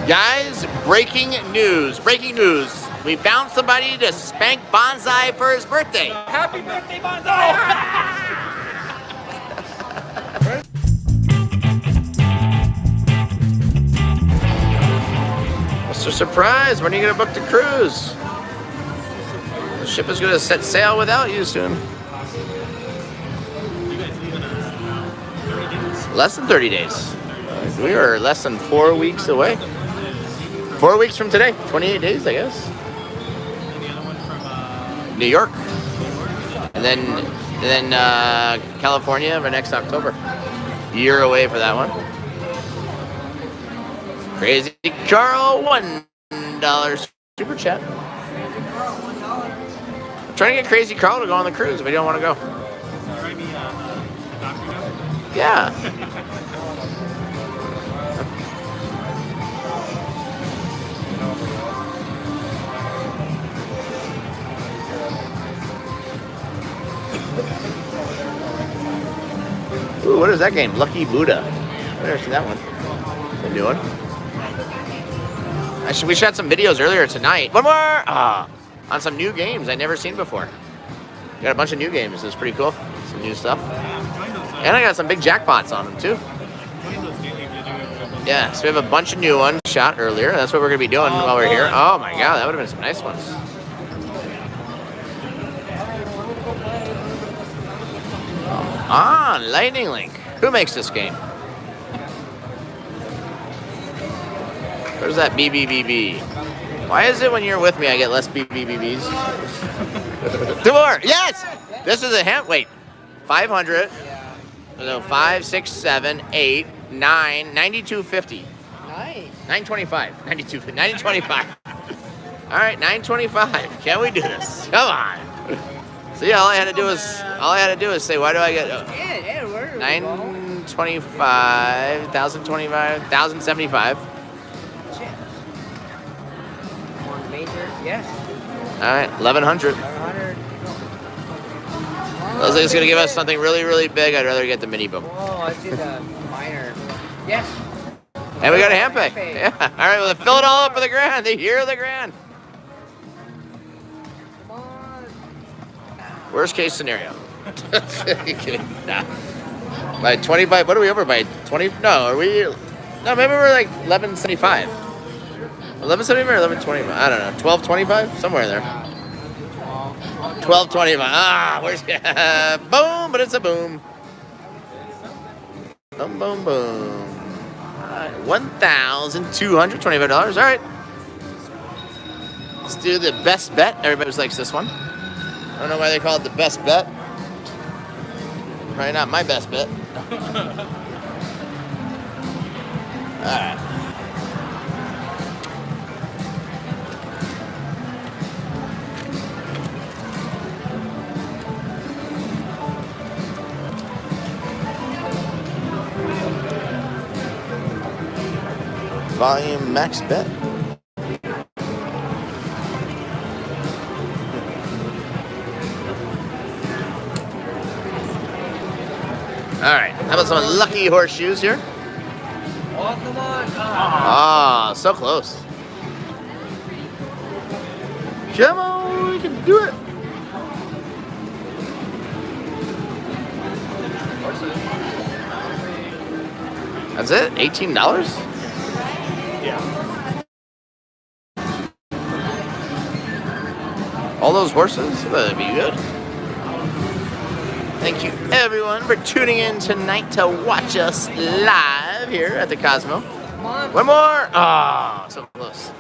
Guys, breaking news. Breaking news. We found somebody to spank Bonsai for his birthday. Happy birthday, Bonsai! What's a surprise? When are you going to book the cruise? The ship is going to set sail without you soon. You guys leave in 30 days? Less than 30 days. We are less than 4 weeks away. 4 weeks from today. 28 days, I guess. And the other one from New York. And then California for next October. Year away for that one. Crazy Carl, $1 super chat. I'm trying to get Crazy Carl to go on the cruise, but he don't want to go. write me a doctor note? Yeah. Ooh, what is that game? Lucky Buddha. I've never seen that one. A new one. We shot some videos earlier tonight. One more! On some new games I've never seen before. Got a bunch of new games. It's pretty cool. Some new stuff. And I got some big jackpots on them too. Yeah, so we have a bunch of new ones shot earlier. That's what we're going to be doing while we're here. Oh my god, that would have been some nice ones. Lightning Link. Who makes this game? Where's that BBBB? Why is it when you're with me I get less BBBBs? 2 more! Yes! This is a hint. Wait. 500. No, 5, 6, 7, 8, 9, 92.50. Nice. 925. 92, 925. All right, 925. Can we do this? Come on. See, all I had to do is say, why do I get 925, 1,025, 1,075? One major, yes. All right, 1,100. 100. I was like, it's gonna give us something really, really big. I'd rather get the mini boom. Oh, I see the minor. Yes. And we got a hand pay. Yeah. All right, well, fill it all up for the grand. The year of the grand. Come on. Worst case scenario. Nah. By 25, what are we over by 20? No, are we? No, maybe we're like 1175. 1175 or 1125? I don't know. 1225? Somewhere in there. 1225. Ah, where's boom? But it's a boom. Boom, boom, boom. All right, $1,225. All right. Let's do the best bet. Everybody likes this one. I don't know why they call it the best bet. Probably not my best bet. All right. Volume max bet. All right, how about some lucky horseshoes here? Oh, come on. Ah, so close. Come on, we can do it. That's it? $18? Yeah. All those horses? That'd be good. Thank you, everyone, for tuning in tonight to watch us live here at the Cosmo. Come on. One more. Oh, so close.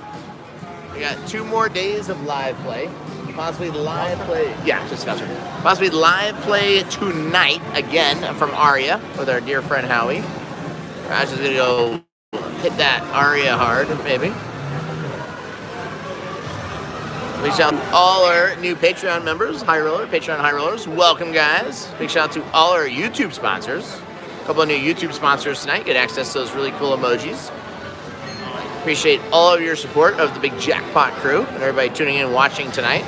We got 2 more days of live play. Possibly live play. Yeah, just faster. Possibly live play tonight again from Aria with our dear friend Howie. Raj is gonna go hit that Aria hard, maybe. Big shout out to all our new Patreon members, Patreon high rollers. Welcome, guys. Big shout out to all our YouTube sponsors. A couple of new YouTube sponsors tonight. Get access to those really cool emojis. Appreciate all of your support of the Big Jackpot crew and everybody tuning in and watching tonight.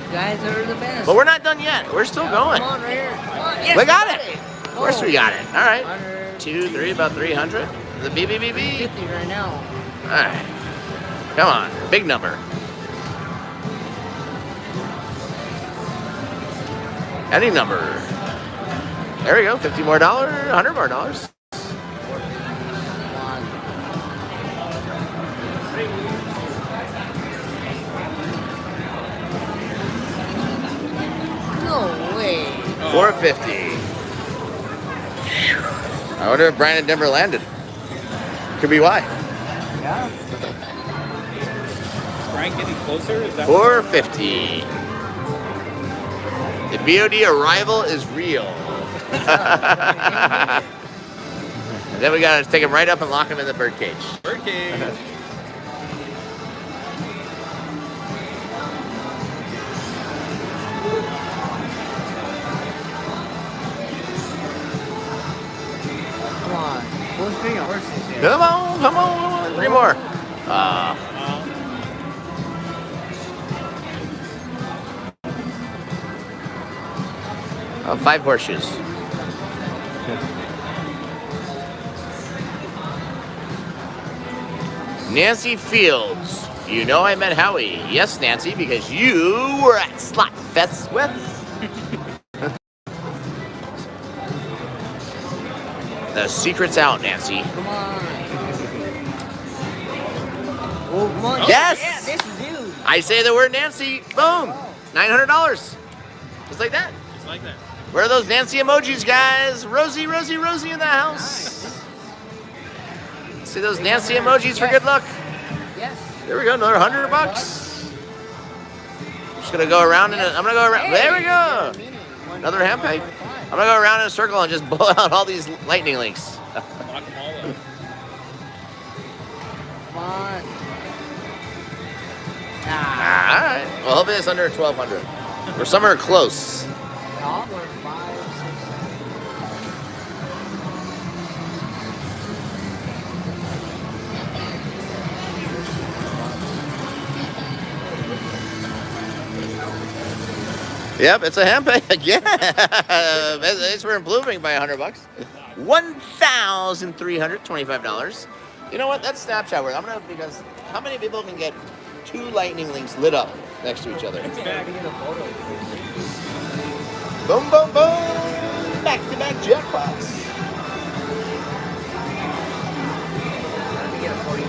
You guys are the best. But we're not done yet. We're still going. Come on, right here. Come on. Yes, We got it. Of course we got it. All right. 100. 2, 3, about 300. The BBBB. 50 right now. All right. Come on. Big number. Any number. There we go. $50 more, $100 more. Come on. No way. 450. I wonder if Brian and Denver landed. Could be why. Yeah. Is Brian getting closer? Is that 450. The BOD arrival is real. And then we gotta take him right up and lock him in the birdcage. Birdcage. Come on. Who's bringing horses here? Come on, come on, come on. 3 more. Oh, 5 horseshoes. Nancy Fields. You know I met Howie. Yes, Nancy, because you were at Slot Fest with. The secret's out, Nancy. Come on. Oh, come on. Yes! Yeah, this is you. I say the word Nancy. Boom. $900. Just like that. Just like that. Where are those Nancy emojis, guys? Rosie, Rosie, Rosie in the house. See those Nancy emojis for good luck? Yes. There we go, another $100. Just gonna go around and I'm gonna go around. There we go. Another hand pay. I'm gonna go around in a circle and just blow out all these lightning links. Lock them all up. Come on. All right. Well, hopefully it's under 1,200. We're somewhere close. No, we're 5, 6. Yep, it's a hand pay again. At least we're improving by $100. $1,325. You know what? That's Snapchat worth. I'm gonna because how many people can get 2 lightning links lit up next to each other? Boom, boom, boom! Back-to-back jackpots. Let me get a 40.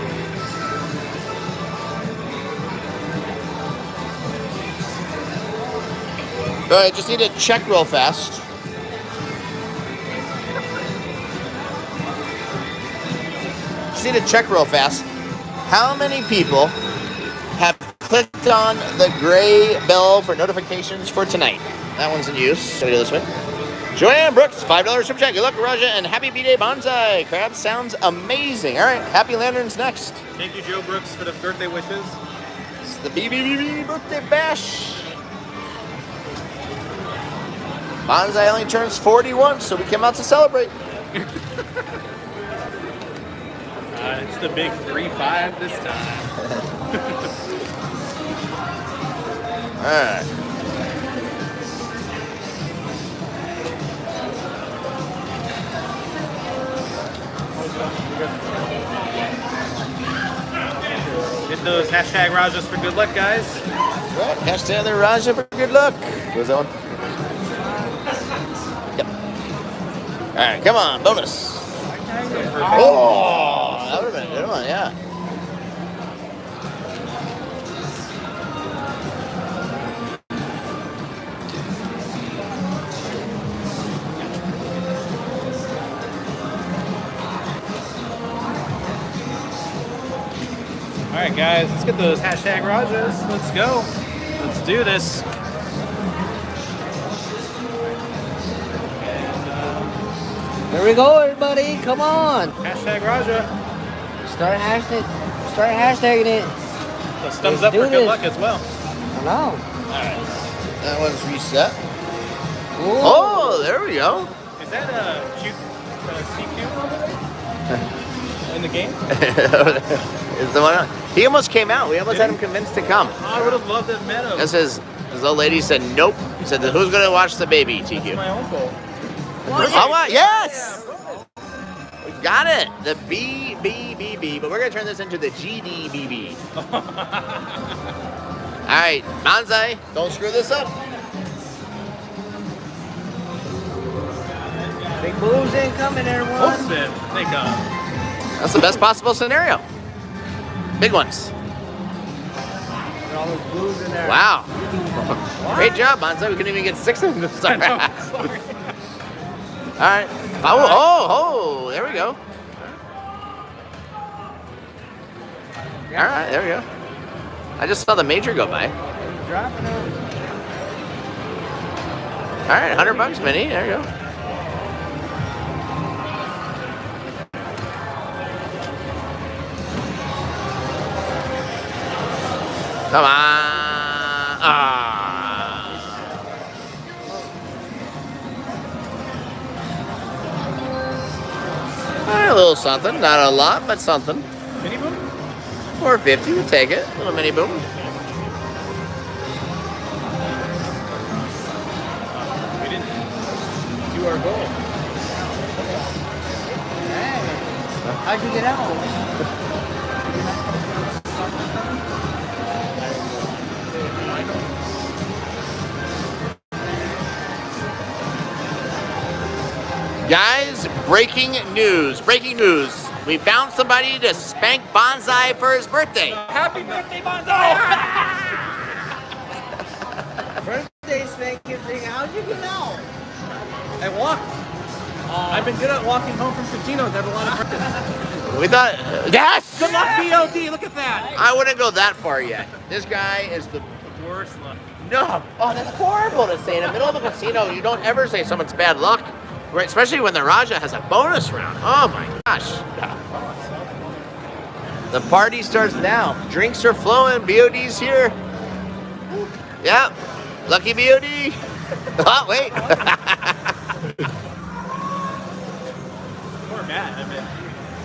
All right, just need to check real fast. Just need to check real fast. How many people have clicked on the gray bell for notifications for tonight? That one's in use. Gonna do this one. Joanne Brooks, $5 super chat. Good luck, Raja, and happy B-Day Bonsai. Crab sounds amazing. All right, happy lanterns next. Thank you, Joe Brooks, for the birthday wishes. It's the BBBB birthday bash. Bonsai only turns 41, so we came out to celebrate. It's the big 3-5 this time. All right. Get those hashtag Rajas for good luck, guys. Right, hashtag the Raja for good luck. Where's that one? Yep. All right, come on, bonus. Oh, that would have been a good one, yeah. All right, guys, let's get those hashtag Rajas. Let's go. Let's do this. Here we go, everybody. Come on. Hashtag Raja. Start hashtagging it. Those thumbs Let's up do for good this. luck as well. I know. All right. That one's reset. Ooh. Oh, there we go. Is that a CQ over there? In the game? It's the one. He almost came out. We almost had him convinced to come. Oh, I would have loved to have met him. This is his old lady said nope. He said, "Who's gonna watch the baby?" That's TQ. my uncle. Oh, what? Yes. Got it. The BBBB, but we're gonna turn this into the GDBB. All right, Bonsai, don't screw this up. Big balloons incoming, everyone. Whoops, man. Thank God. That's the best possible scenario. Big ones. Got all those balloons in there. Wow. Great job, Bonsai. We couldn't even get 6 of them to start. Sorry. All right. Oh, there we go. All right, there we go. I just saw the major go by. Dropping them. All right, $100, Minnie. There you go. Come on. All right, a little something. Not a lot, but something. Mini boom? 450, we'll take it. A little mini boom. We didn't do our goal. Hey, how'd you get out? Guys, breaking news. Breaking news. We found somebody to spank Bonsai for his birthday. Happy birthday, Bonsai! Birthday spanking thing. How'd you get out? I walked. I've been good at walking home from casinos. I have a lot of practice. We thought, yes! Good luck, BOD. Look at that. I wouldn't go that far yet. This guy is the Worst luck. no. Oh, that's horrible to say. In the middle of a casino, you don't ever say someone's bad luck. Right, especially when the Raja has a bonus round. Oh my gosh. The party starts now. Drinks are flowing. BOD's here. Yep. Lucky BOD. Oh, wait. Poor Matt. I mean,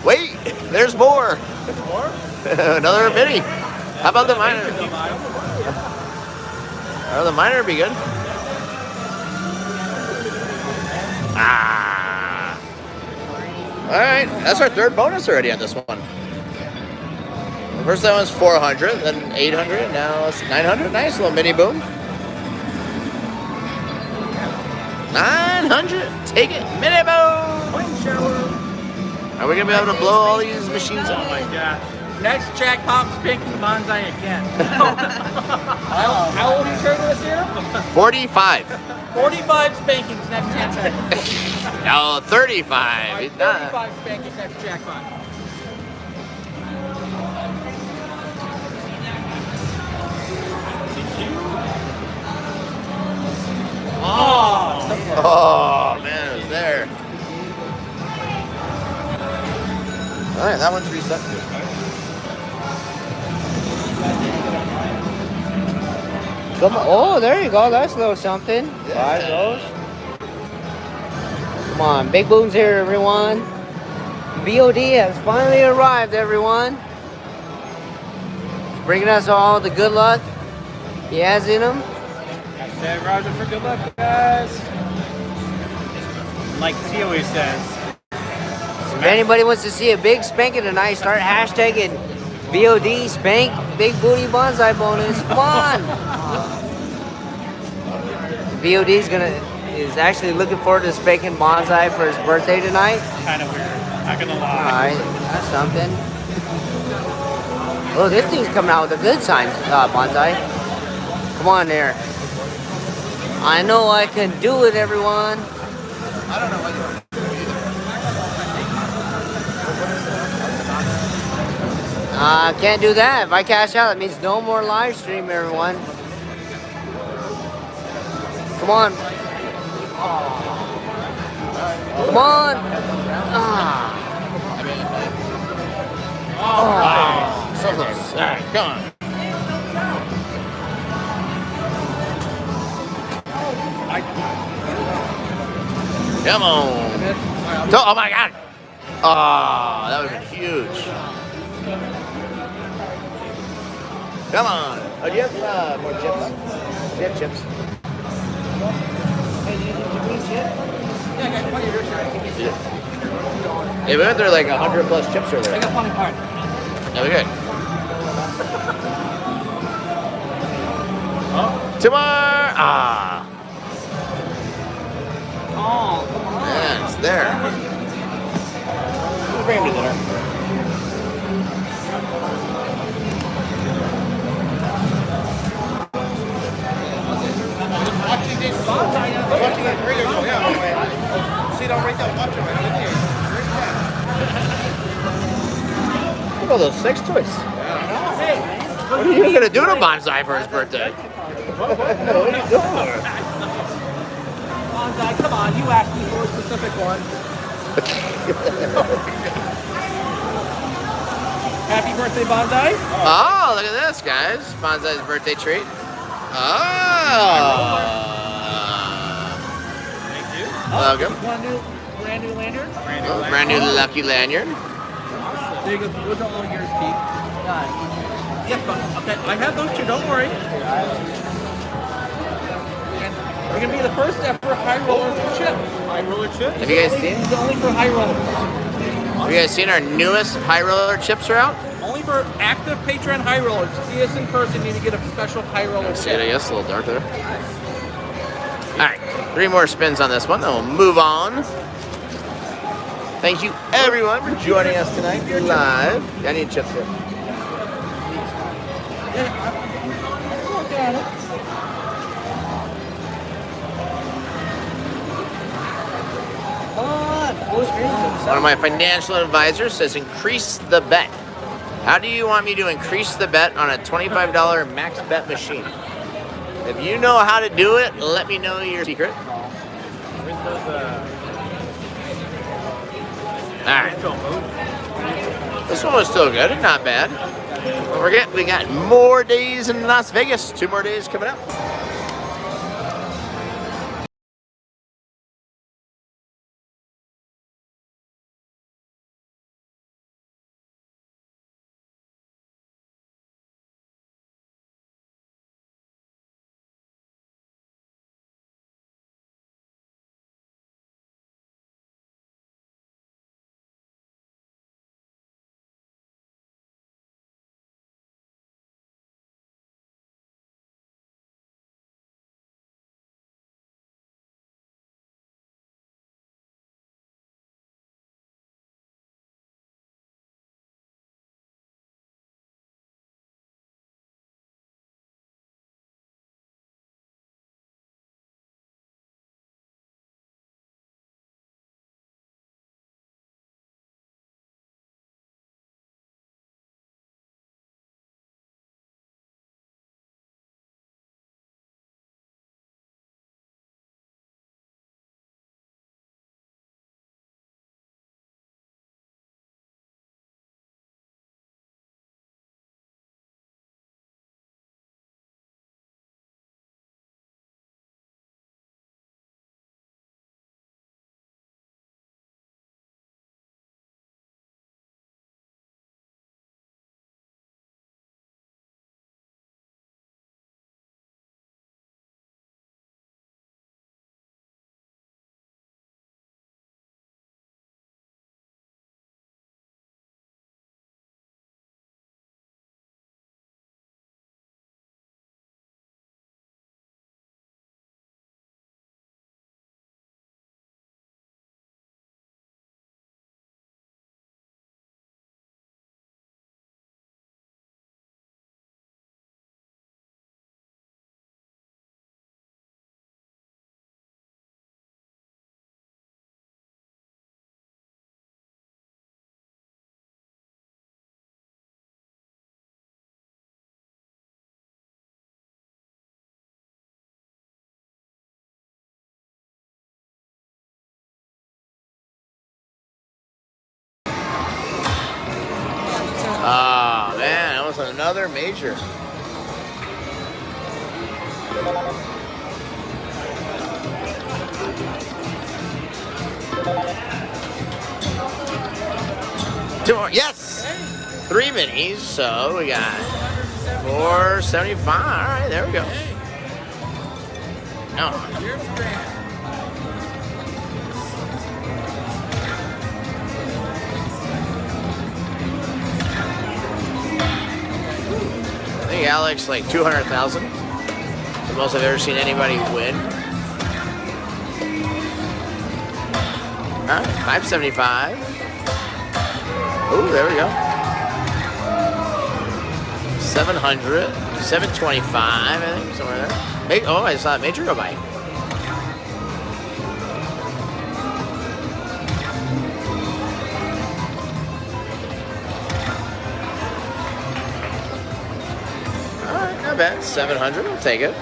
Wait. There's more. more? Another mini. How about the minor? Oh, the minor would be good. Ah. All right. That's our third bonus already on this one. First that was 400, then 800, now it's 900. Nice little mini boom. 900. Take it. Mini boom. Coin shower. Are we going to be able to blow all these machines Oh up? my God. Next jackpot, spanking Bonsai again. How old are you turning this year? 45. 45 spankings next 10 seconds. No, 35. He's not. 35 spankings next jackpot. Oh! Oh, man, it was there. All right, that one's reset. Come on. Oh, there you go. That's a little something. 5 of those. Come on. Big Boom's here, everyone. BOD has finally arrived, everyone. He's bringing us all the good luck he has in him. Hashtag Roger for good luck, guys. Like T always says. If anybody wants to see a big spanking tonight, start hashtagging BOD spank big booty bonsai bonus. Come on. BOD is actually looking forward to spanking bonsai for his birthday tonight. Kind of weird. Not gonna All lie. right, that's something. Oh, this thing's coming out with a good sign, bonsai. Come on there. I know I can do it, everyone. I don't know what you're Can't do that. If I cash out, it means no more live stream, everyone. Come on. Come on. so close. All right, come on. Come on. Oh my God. Oh, that would have been huge. Come on. Oh, do you have more chips? Do you have chips? Hey, do you need chip? Yeah, I got 20 of your shot. Yeah. Yeah, we went through like 100 plus chips over I there. got funny part. Yeah, we good. Oh. Tomorrow. Ah. Oh, come on. Yeah, it's there. We'll bring him to dinner. Watching this song. Watching it radio show, yeah. Sit down right there, watch it right there. Look at all those sex toys. What are you gonna do to Bonsai for his birthday? What are you doing? Bonsai, come on, you asked me for a specific one. Happy birthday, Bonsai. Oh, look at this, guys. Bonsai's birthday treat. Oh. Thank you. Welcome. Brand new lantern? Oh, brand new lucky lanyard. There you go. Those are all yours, Pete. Yes, but okay, I have those too. Don't worry. And we're gonna be the first ever high roller chip. High roller chip? Have you guys seen? It's only for high rollers. Have you guys seen our newest high roller chips are out? Only for active Patreon high rollers. See us in person, you need to get a special high roller See it, I chip. guess, a little dark there. Alright, 3 more spins on this one, then we'll move on. Thank you everyone for joining us tonight live. I need chips here. Come on, full screen. One of my financial advisors says increase the bet. How do you want me to increase the bet on a $25 max bet machine? If you know how to do it, let me know your secret. Alright. This one was still good, not bad. Don't forget, we got more days in Las Vegas. 2 more days coming up. Oh man, that was another major. Two more, yes! 3 minis, so we got 475. All right, there we go. No. think Alex like 200,000. The most I've ever seen anybody win. All right, 575. Oh, there we go. 700, 725, I think, somewhere there. Oh, I saw that Major go by. Alright, not bad. 700, I'll take it.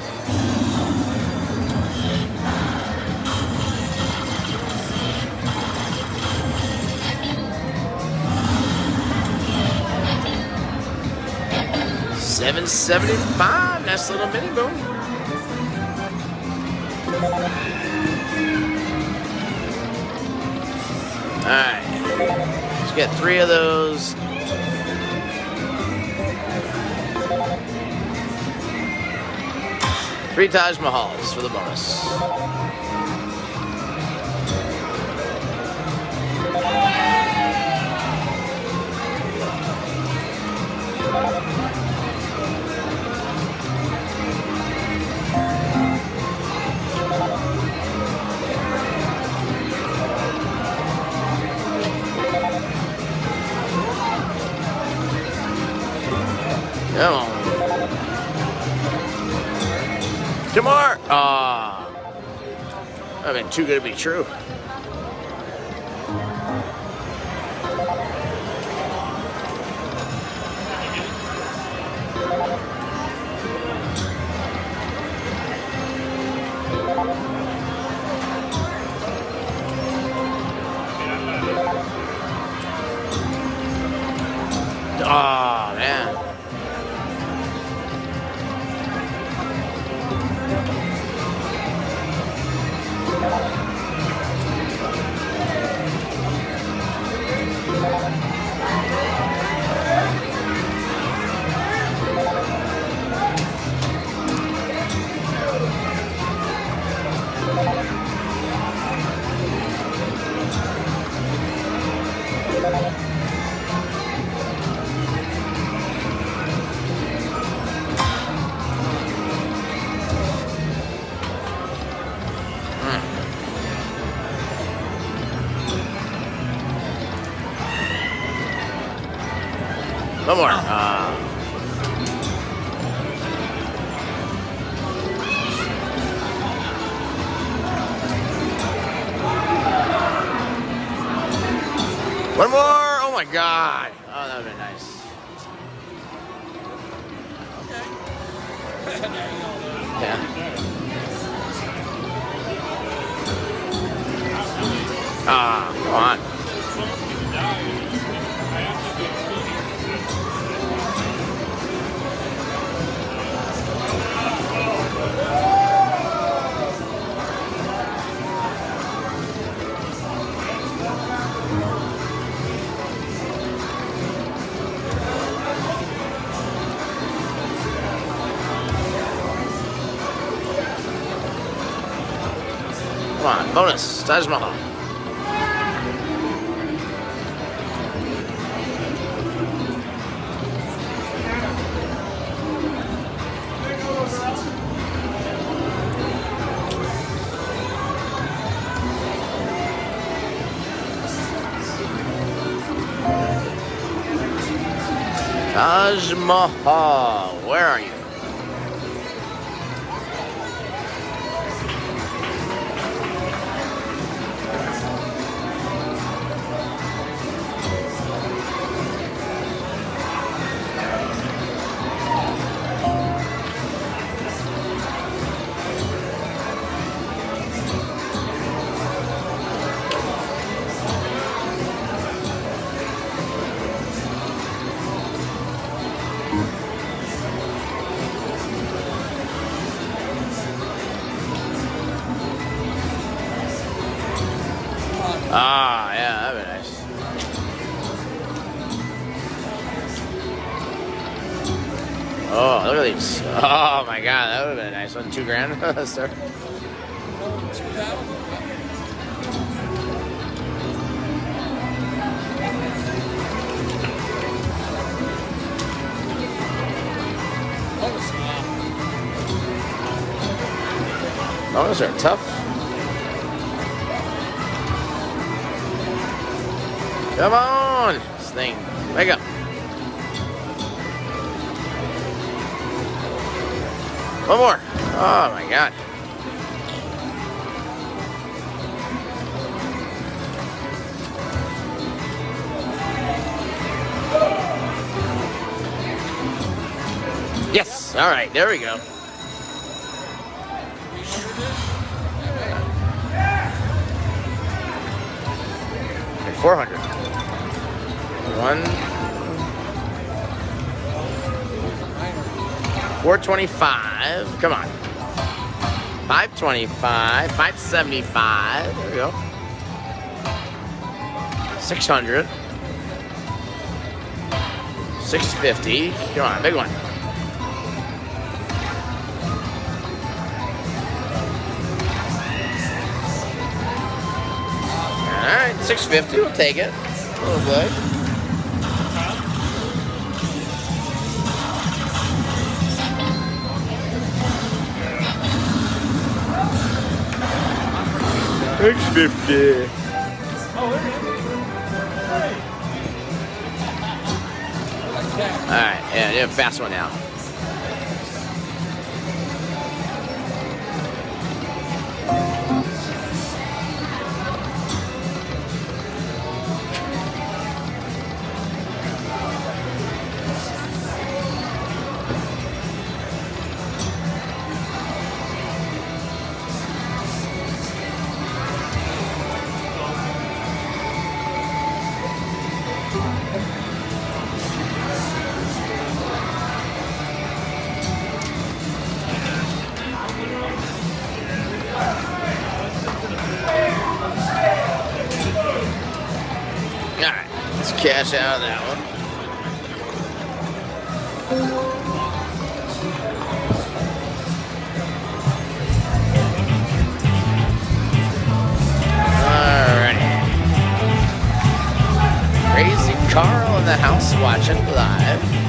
$775, nice little mini boom. Alright, let's get 3 of those. Three Taj Mahals for the bonus. Come on. Two more. Ah. I've been too good to be true. Oh, man. One more. One more. Oh my God. Oh, that would be nice. Yeah. Come on. Come on, bonus, Taj Mahal. Taj Mahal, where are you? Ah, yeah, that'd be nice. Oh, look at these. Oh my God, that would have been a nice one. $2,000, sir. Oh, those are tough. Come on, this thing. Wake up. One more. Oh my God. Yes. All right. There we go. Okay, 400. 425. Come on. 525. 575. There we go. 600. 650. Come on, big one. All right, 650. We'll take it. A little bit. $6.50. All right, yeah, fast one now. Alright, let's cash out of that one. Alrighty. Crazy Carl in the house watching live.